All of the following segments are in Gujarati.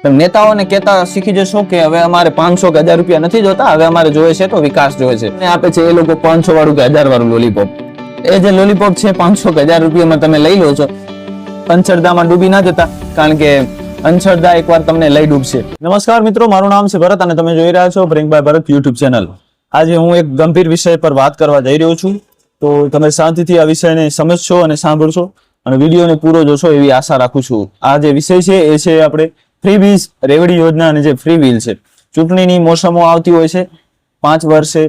નેતાઓને કહેતા શીખી જશો કે હવે અમારે 500 કે 1000 રૂપિયા નથી જોતા, હવે અમારે જોઈએ છે તો વિકાસ જોઈએ છે. અને આપે છે એ લોકો 500 વાળું કે 1000 વાળું લોલીપોપ. એ જે લોલીપોપ છે 500 કે 1000 રૂપિયામાં તમે લઈ લો છો, અંધશ્રદ્ધામાં ડૂબી ના જતા, કારણ કે અંધશ્રદ્ધા એકવાર તમને લઈ ડૂબશે. નમસ્કાર મિત્રો, મારું નામ છે ભરત અને તમે જોઈ રહ્યા છો bring by Bharat YouTube channel. આજે હું એક ગંભીર વિષય પર વાત કરવા જઈ રહ્યો છું, તો તમે શાંતિથી આ વિષયને સમજશો અને સાંભળશો અને વિડીયોને પૂરો જોશો એવી આશા રાખું છું. આ જે વિષય છે એ છે આપણે ફ્રીબીઝ રેવડી યોજના અને જે ફ્રી વ્હીલ છે. ચૂંટણીની મોસમો આવતી હોય છે, 5 વર્ષે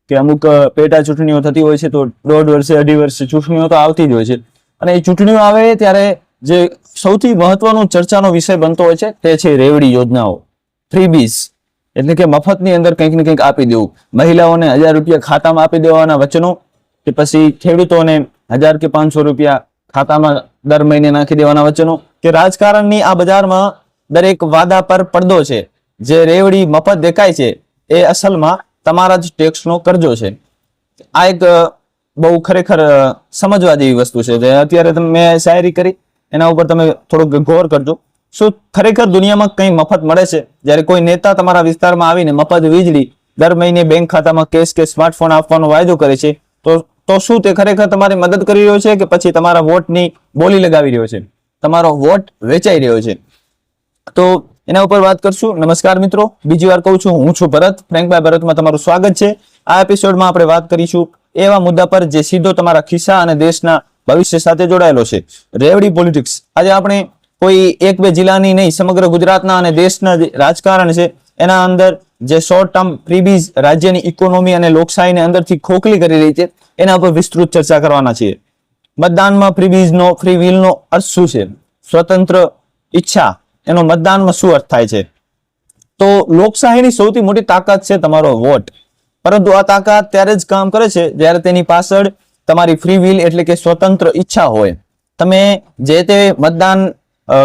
કે અમુક પેટા ચૂંટણીઓ થતી હોય છે, તો 1.5 વર્ષે 2.5 વર્ષે ચૂંટણીઓ તો આવતી જ હોય છે. અને એ ચૂંટણીઓ આવે ત્યારે જે સૌથી મહત્વનો ચર્ચાનો વિષય બનતો હોય છે તે છે રેવડી યોજનાઓ, ફ્રીબીઝ. એટલે કે મફતની અંદર કંઈક ને કંઈક આપી દેવું. મહિલાઓને 1000 રૂપિયા ખાતામાં આપી દેવાના વચનો, કે પછી ખેડૂતોને 1000 કે 500 રૂપિયા ખાતામાં દર મહિને નાખી દેવાના વચનો, કે રાજકારણની આ બજારમાં દરેક વાદા પર પડદો છે. જે રેવડી મફત દેખાય છે એ અસલમાં તમારા જ ટેક્સનો કરજો છે. આ એક બહુ ખરેખર સમજવા જેવી વસ્તુ છે. અત્યારે મેં શાયરી કરી એના ઉપર તમે થોડુંક ગૌર કરજો. શું ખરેખર દુનિયામાં કંઈ મફત મળે છે? જ્યારે કોઈ નેતા તમારા વિસ્તારમાં આવીને મફત વીજળી દર મહિને બેંક ખાતામાં કેશ કે સ્માર્ટફોન આપવાનો વાયદો કરે છે, તો શું તે ખરેખર તમારી મદદ કરી રહ્યો છે કે પછી તમારા વોટની બોલી લગાવી રહ્યો છે, તમારો વોટ વેચાઈ રહ્યો છે? તો એના ઉપર વાત કરશું. નમસ્કાર મિત્રો, બીજી વાર કહું છું, હું છું ભરત, ફ્રેન્ક બાય ભરતમાં તમારું સ્વાગત છે. આ એપિસોડમાં આપણે વાત કરીશું એવા મુદ્દા પર જે સીધો તમારા ખિસ્સા અને દેશના ભવિષ્ય સાથે જોડાયેલો છે, રેવડી પોલિટિક્સ. આજે આપણે કોઈ 1-2 જિલ્લાની નહીં, સમગ્ર ગુજરાતના અને દેશના જે રાજકારણ છે એના અંદર જે શોર્ટ ટર્મ ફ્રીબીઝ રાજ્યની ઇકોનોમી અને લોકશાહીને અંદરથી ખોખલી કરી રહી છે એના ઉપર વિસ્તૃત ચર્ચા કરવાના છીએ. મતદાનમાં ફ્રીબીઝનો, ફ્રી વ્હીલનો અર્થ શું છે? સ્વતંત્ર ઈચ્છા, એનો મતદાનમાં શું અર્થ થાય છે? તો લોકશાહીની સૌથી મોટી તાકાત છે તમારો વોટ. પરંતુ આ તાકાત ત્યારે જ કામ કરે છે જ્યારે તેની પાછળ તમારી ફ્રી વ્હીલ એટલે કે સ્વતંત્ર ઈચ્છા હોય. તમે જે તે મતદાન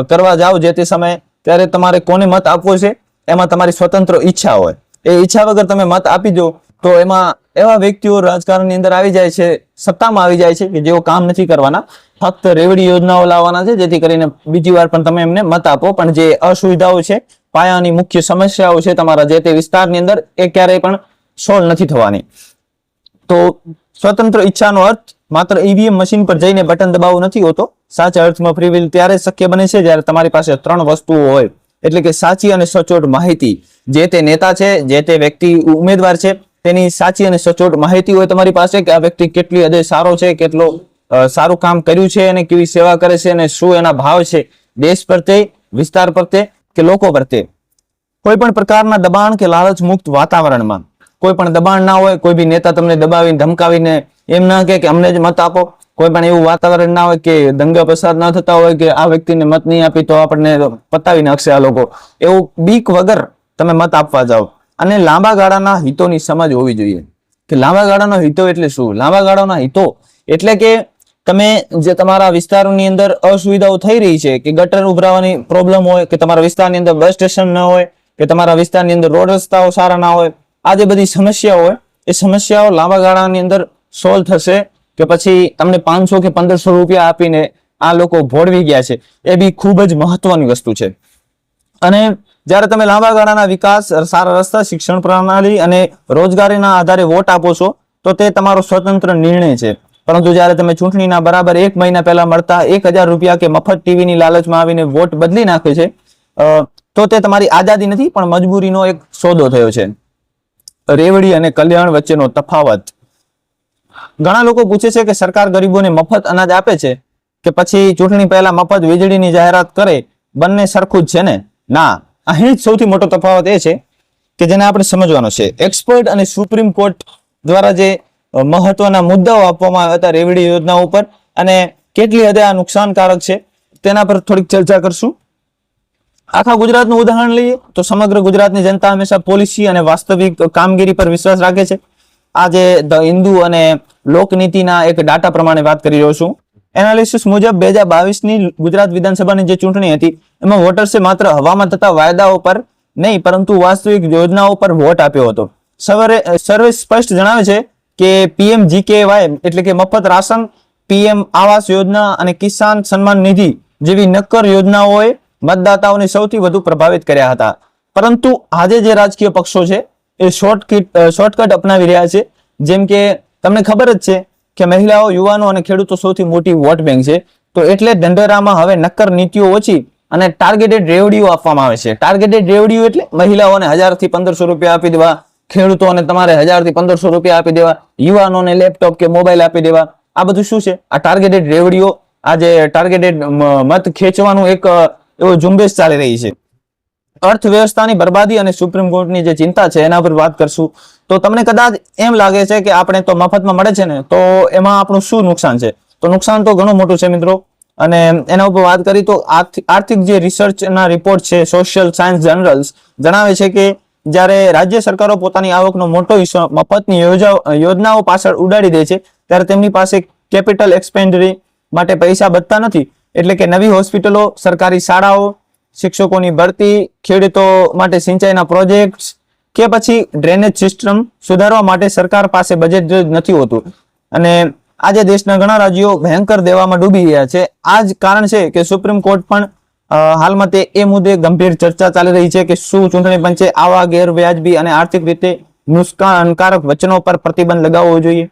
કરવા જાઓ જે તે સમયે, ત્યારે તમારે કોને મત આપવો છે એમાં તમારી સ્વતંત્ર ઈચ્છા હોય. એ ઈચ્છા વગર તમે મત આપી દો તો એમાં એવા વ્યક્તિઓ રાજકારણની અંદર આવી જાય છે, સત્તામાં આવી જાય છે કે જેઓ કામ નથી કરવાના, ફક્ત રેવડી યોજનાઓ લાવવાના છે જેથી કરીને બીજી વાર પણ તમે એમને મત આપો, પણ જે અસુવિધાઓ છે, પાયાની મુખ્ય સમસ્યાઓ છે તમારા જે તે વિસ્તારની અંદર, એ ક્યારેય પણ સોલ્વ નથી થવાની. તો સ્વતંત્ર ઈચ્છાનો અર્થ માત્ર ઈવીએમ મશીન પર જઈને બટન દબાવવું નથી હોતો. સાચા અર્થમાં ફ્રી વ્હીલ ત્યારે શક્ય બને છે જ્યારે તમારી પાસે 3 વસ્તુઓ હોય, એટલે કે સાચી અને સચોટ માહિતી. જે તે નેતા છે, જે તે વ્યક્તિ ઉમેદવાર છે, તેની સાચી અને સચોટ માહિતી હોય તમારી પાસે કે આ વ્યક્તિ કેટલી હદે સારો છે, કેટલો સારું કામ કર્યું છે અને કેવી સેવા કરે છે અને શું એના ભાવ છે દેશ પ્રત્યે, વિસ્તાર પ્રત્યે કે લોકો પ્રત્યે. કોઈ પણ પ્રકારના દબાણ કે લાલચ મુક્ત વાતાવરણમાં કોઈ પણ દબાણ ના હોય, કોઈ બી નેતા તમને દબાવીને ધમકાવીને એમ ના કે અમને જ મત આપો, કોઈ પણ એવું વાતાવરણ ના હોય કે દંગા પ્રસાદ ના થતા હોય કે આ વ્યક્તિને મત નહીં આપી તો આપણને પતાવી નાખશે આ લોકો, એવું બીક વગર તમે મત આપવા જાઓ. અને લાંબા ગાળાના હિતોની સમજ હોવી જોઈએ કે લાંબા ગાળાના હિતો એટલે શું. લાંબા ગાળાના હિતો એટલે કે તમે જે તમારા વિસ્તારોની અંદર અસુવિધાઓ થઈ રહી છે, કે ગટર ઉભરાવાની પ્રોબ્લેમ હોય, કે તમારા વિસ્તારની અંદર બસ સ્ટેશન ન હોય, કે તમારા વિસ્તારની અંદર રોડ રસ્તાઓ સારા ના હોય, આ જે બધી સમસ્યાઓ હોય એ સમસ્યાઓ લાંબા ગાળાની અંદર સોલ્વ થશે કે પછી તમને 500 કે 1500 રૂપિયા આપીને આ લોકો ભોળવી ગયા છે, એ બી ખૂબ જ મહત્વની વસ્તુ છે. અને જ્યારે તમે લાંબા ગાળાના વિકાસ, સારા રસ્તા, શિક્ષણ પ્રણાલી અને રોજગારીના આધારે વોટ આપો છો તો તે તમારો સ્વતંત્ર નિર્ણય છે. પરંતુ જ્યારે તમે ચૂંટણીના બરાબર 1 મહિના પહેલા મળતા 1000 રૂપિયા કે મફત ટીવીની લાલચમાં આવીને વોટ બદલી નાખે છે, તો તે તમારી આઝાદી નથી પણ મજબૂરીનો એક સોદો થયો છે. રેવડી અને કલ્યાણ વચ્ચેનો તફાવત. ઘણા લોકો પૂછે છે કે સરકાર ગરીબોને મફત અનાજ આપે છે કે પછી ચૂંટણી પહેલા મફત વીજળીની જાહેરાત કરે, બંને સરખું જ છે ને? ના, અહીં જ સૌથી મોટો તફાવત એ છે કે જેને આપણે સમજવાનો છે. એક્સપર્ટ અને સુપ્રીમ કોર્ટ દ્વારા જે મહત્વના મુદ્દાઓ આપવામાં આવ્યા હતા રેવડી યોજના ઉપર અને કેટલી હદે આ નુકસાનકારક છે તેના પર થોડીક ચર્ચા કરશું. આખા ગુજરાતનું ઉદાહરણ લઈએ તો સમગ્ર ગુજરાતની જનતા હંમેશા પોલિસી અને વાસ્તવિક કામગીરી પર વિશ્વાસ રાખે છે. આજે ધ હિન્દુ અને લોકનીતિના એક ડાટા પ્રમાણે વાત કરી રહ્યો છું. એનાલિસિસ મુજબ 2022ની ગુજરાત વિધાનસભાની જે ચૂંટણી હતી એમાં વોટર્સે માત્ર હવામાં થતા વાયદાઓ પર નહીં પરંતુ વાસ્તવિક યોજનાઓ પર વોટ આપ્યો હતો. સર્વે સ્પષ્ટ જણાવે છે કે PMGKY એટલે કે મફત રાશન, PM આવાસ યોજના અને કિસાન સન્માન નિધિ જેવી નક્કર યોજનાઓએ મતદાતાઓને સૌથી વધુ પ્રભાવિત કર્યા હતા. પરંતુ આજે જે રાજકીય પક્ષો છે એ શોર્ટકટ અપનાવી રહ્યા છે. જેમ કે તમને ખબર જ છે કે મહિલાઓ, યુવાનો અને ખેડૂતો સૌથી મોટી વોટ બેંક છે. તો એટલે ઢંઢેરામાં હવે નક્કર નીતિઓ ઓછી અને ટાર્ગેટેડ રેવડીઓ આપવામાં આવે છે. ટાર્ગેટેડ રેવડીઓ એટલે મહિલાઓને 1000 થી 1500 રૂપિયા આપી દેવા, ખેડૂતોને તમારે 1000 થી 1500 રૂપિયા આપી દેવા, યુવાનોને લેપટોપ કે મોબાઈલ આપી દેવા. આ બધું શું છે? આ ટાર્ગેટેડ રેવડીઓ, આ જે ટાર્ગેટેડ મત ખેંચવાનું એક એવો ઝુંબેશ ચાલી રહી છે. અર્થવ્યવસ્થાની બરબાદી અને સુપ્રીમ કોર્ટની જે ચિંતા છે એના પર વાત કરશું. તો તમને કદાચ એમ લાગે છે કે આપણે તો મફતમાં મળે છે ને, તો એમાં આપણું શું નુકસાન છે? તો નુકસાન તો ઘણું મોટું છે મિત્રો. અને એના ઉપર વાત કરી તો આર્થિક જે રિસર્ચના રિપોર્ટ છે, સોશિયલ સાયન્સ જર્નલ્સ જણાવે છે કે જ્યારે રાજ્ય સરકારો પોતાની આવકનો મોટો હિસ્સો મફતની યોજનાઓ પાછળ ઉડાડી દે છે, ત્યારે તેમની પાસે કેપિટલ એક્સપેન્ડિચર માટે પૈસા બચતા નથી. એટલે કે નવી હોસ્પિટલો, સરકારી શાળાઓ, શિક્ષકોની ભરતી, ખેડૂતો માટે સિંચાઈના પ્રોજેક્ટ્સ કે પછી ડ્રેનેજ સિસ્ટમ સુધારવા માટે સરકાર પાસે બજેટ નથી હોતું. અને આજે દેશના ઘણા રાજ્યો ભયંકર દેવામાં ડૂબી ગયા છે. આ જ કારણ છે કે સુપ્રીમ કોર્ટ પણ હાલમાં એ મુદ્દે ગંભીર ચર્ચા ચાલી રહી છે કે શું ચૂંટણી પંચે આવા ગેરવ્યાજબી અને આર્થિક રીતે નુકસાનકારક વચનો પર પ્રતિબંધ લગાવવો જોઈએ.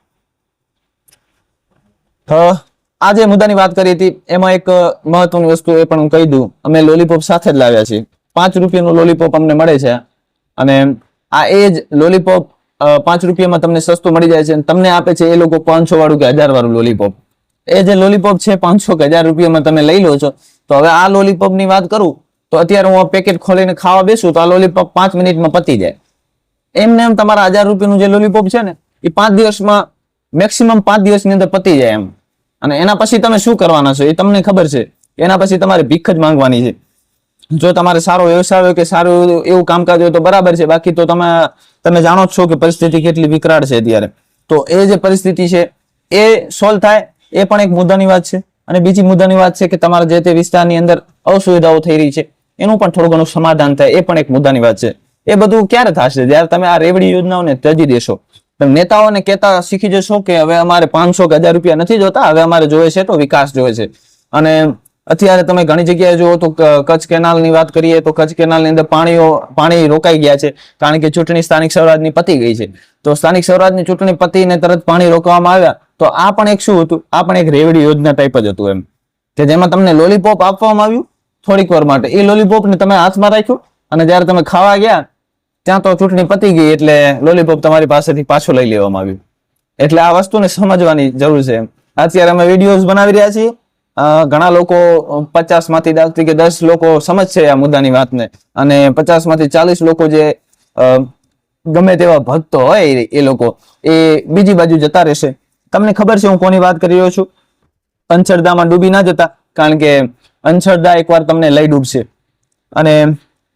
આ જે મુદ્દાની વાત કરી હતી એમાં એક મહત્વની વસ્તુ એ પણ હું કહી દઉં, અમે લોલીપોપ સાથે જ લાવ્યા છીએ. 5 રૂપિયાનું લોલીપોપ અમને મળે છે અને આ એ જ લોલીપોપ 5 રૂપિયામાં તમને સસ્તું મળી જાય છે. તમને આપે છે એ લોકો 500 વાળું કે 1000 વાળું લોલીપોપ. એ જે લોલીપોપ છે 500 કે 1000 રૂપિયામાં તમે લઈ લો છો. તો હવે આ લોલીપોપ ની વાત કરું તો અત્યારે હું પેકેટ ખોલીને ખાવા બેસું તો આ લોલીપોપ 5 મિનિટમાં પતી જાય. એમને એમ તમારા 1000 રૂપિયાનું જે લોલીપોપ છે ને એ 5 દિવસમાં, મેક્સિમમ 5 દિવસની અંદર પતી જાય એમ. અને એના પછી તમે શું કરવાના છો એ તમને ખબર છે. એના પછી તમારે ભીખ જ માંગવાની છે. જો તમારે સારો વ્યવસાય હોય કે સારું એવું કામકાજ હોય તો બરાબર છે, બાકી તો તમે જાણો જ છો કે પરિસ્થિતિ કેટલી વિકરાળ છે અત્યારે. તો એ જે પરિસ્થિતિ છે એ સોલ્વ થાય એ પણ એક મુદ્દાની વાત છે. અને બીજી મુદ્દાની વાત છે કે તમારા જે તે વિસ્તારની અંદર અસુવિધાઓ થઈ રહી છે એનું પણ થોડું ઘણું સમાધાન થાય, એ પણ એક મુદ્દાની વાત છે. એ બધું ક્યારે થશે? જ્યારે તમે આ રેવડી યોજનાઓને ત્યજી દેશો. તમે નેતાઓને કહેતા શીખી જશો કે હવે અમારે 500 કે 1000 રૂપિયા નથી જોતા, હવે અમારે જોઈએ છે તો વિકાસ જોઈએ છે. અને અત્યારે તમે ઘણી જગ્યાએ જુઓ તો કચ્છ કેનાલની વાત કરીએ તો કચ્છ કેનાલની અંદર પાણી રોકાઈ ગયા છે, કારણ કે ચૂંટણી સ્થાનિક સ્વરાજની પતી ગઈ છે. તો સ્થાનિક સ્વરાજની ચૂંટણી પતીને તરત પાણી રોકવામાં આવ્યા. તો આ પણ એક શું હતું? આ પણ એક રેવડી યોજના ટાઈપ જ હતું એમ, કે જેમાં તમને લોલીપોપ આપવામાં આવ્યું થોડીક વાર માટે. એ લોલીપોપને તમે હાથમાં રાખ્યું અને જ્યારે તમે ખાવા ગયા ત્યાં તો ચૂંટણી પતી ગઈ એટલે લોલીપોપ તમારી પાસેથી પાછો લઈ લેવામાં આવ્યું. એટલે આ વસ્તુને સમજવાની જરૂર છે. અત્યારે અમે વિડીયોઝ બનાવી રહ્યા છીએ. ઘણા લોકો 50 માંથી 10 લોકો સમજશે આ મુદ્દાની વાતને, અને 50 માંથી 40 લોકો જે ગમે તેવા ભક્તો હોય એ લોકો એ બીજી બાજુ જતા રહેશે. તમને ખબર છે હું કોની વાત કરી રહ્યો છું? અંશરદામાં ડૂબી ના જતા, કારણ કે અંશરદા એકવાર તમને લઈ ડૂબશે. અને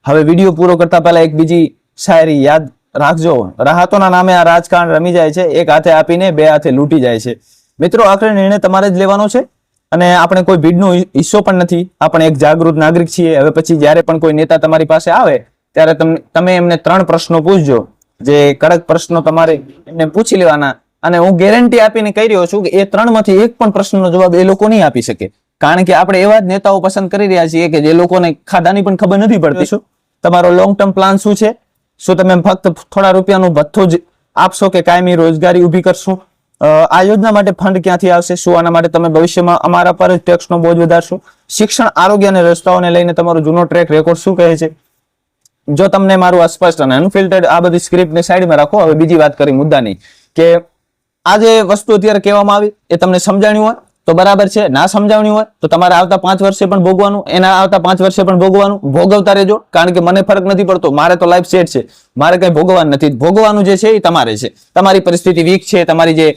હવે વિડીયો પૂરો કરતા પહેલા એક બીજી શાયરી યાદ રાખજો. રાહતોના નામે આ રાજકારણ રમી જાય છે, એક હાથે આપીને 2 હાથે લૂંટી જાય છે. મિત્રો, આખરે નિર્ણય તમારે જ લેવાનો છે. અને આપણે કોઈ ભીડનો હિસ્સો પણ નથી. આપણે એક જાગૃત નાગરિક છીએ. હવે પછી જ્યારે પણ કોઈ નેતા તમારી પાસે આવે ત્યારે તમે એમને 3 પ્રશ્નો પૂછજો. જે કડક પ્રશ્નો તમારે એમને પૂછી લેવાના. અને હું ગેરંટી આપીને કહી રહ્યો છું કે એ 3 માંથી એક પણ પ્રશ્નનો જવાબ એ લોકો નહીં આપી શકે, કારણ કે આપણે એવા જ નેતાઓ પસંદ કરી રહ્યા છીએ કે જે લોકોને ખાધાની પણ ખબર નથી પડતી. તમારો લોંગ ટર્મ પ્લાન શું છે? શું તમે ફક્ત થોડા રૂપિયાનું ભથ્થું જ આપશો કે કાયમી રોજગારી ઊભી કરશો? આ યોજના માટે ફંડ ક્યાંથી આવશે? શું આના માટે તમે ભવિષ્યમાં અમારા પર જ ટેક્સનો બોજ વધારશો? શિક્ષણ, આરોગ્ય અને રસ્તાઓને લઈને તમારો જૂનો ટ્રેક રેકોર્ડ શું કહે છે? જો તમને મારું અસ્પષ્ટ અને અનફિલ્ટર્ડ આ બધી સ્ક્રિપ્ટને સાઈડમાં રાખો. હવે બીજી વાત કરી મુદ્દાની, કે આ જે વસ્તુ અત્યારે કહેવામાં આવી એ તમને સમજાણ્યું હોય તો બરાબર છે, ના સમજાવણી હોય તો તમારે આવતા 5 વર્ષે પણ ભોગવાનું, એના આવતા 5 વર્ષે પણ ભોગવાનું. ભોગવતા રહેજો, કારણ કે મને ફરક નથી પડતો. મારે તો લાઈફ સેટ છે, મારે કઈ ભોગવવાનું નથી. ભોગવવાનું જે છે એ તમારે છે. તમારી પરિસ્થિતિ વીક છે, તમારી જે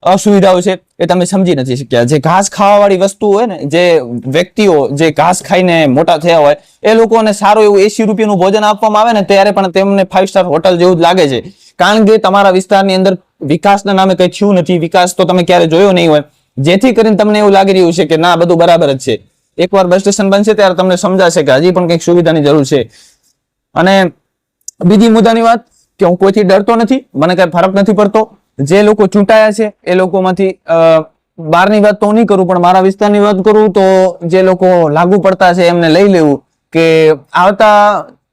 અસુવિધાઓ છે એ તમે સમજી નથી શક્યા. જે ઘાસ ખાવા વાળી વસ્તુ હોય ને, જે વ્યક્તિઓ જે ઘાસ ખાઈને મોટા થયા હોય એ લોકોને સારું એવું 80 રૂપિયાનું ભોજન આપવામાં આવે ને ત્યારે પણ તેમને 5 સ્ટાર હોટલ જેવું જ લાગે છે, કારણ કે તમારા વિસ્તારની અંદર વિકાસના નામે કઈ થયું નથી. વિકાસ તો તમે ક્યારે જોયો નહીં હોય, જેથી કરીને તમને એવું લાગી રહ્યું છે કે ના, બધું બરાબર જ છે. એકવાર બસ સ્ટેશન બનશે ત્યારે તમને સમજાશે કે હજી પણ કંઈક સુવિધાની જરૂર છે. અને બીજી મુદ્દાની વાત કે હું કોઈથી ડરતો નથી, મને કઈ ફરક નથી પડતો. જે લોકો ચૂંટાયા છે એ લોકોમાંથી બહારની વાત તો નહીં કરું, પણ મારા વિસ્તારની વાત કરું તો જે લોકો લાગુ પડતા છે એમને લઈ લેવું કે આવતા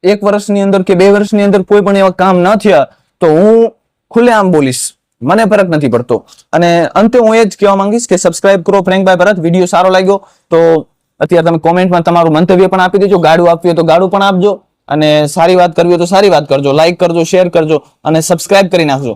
1 વર્ષની અંદર કે 2 વર્ષની અંદર કોઈ પણ એવા કામ ન થયા તો હું ખુલ્લેઆમ બોલીશ, મને ફરક નથી પડતો. અને અંતે હું એ જ કહેવા માંગીશ કે સબસ્ક્રાઇબ કરો ફ્રેન્કભાઈ ભરત. વિડીયો સારો લાગ્યો તો અત્યારે તમે કોમેન્ટમાં તમારું મંતવ્ય પણ આપી દેજો, ગાડું આપવી હોય તો ગાડું પણ આપજો, અને સારી વાત કરવી હોય તો સારી વાત કરજો, લાઈક કરજો, શેર કરજો અને સબસ્ક્રાઇબ કરી નાખજો.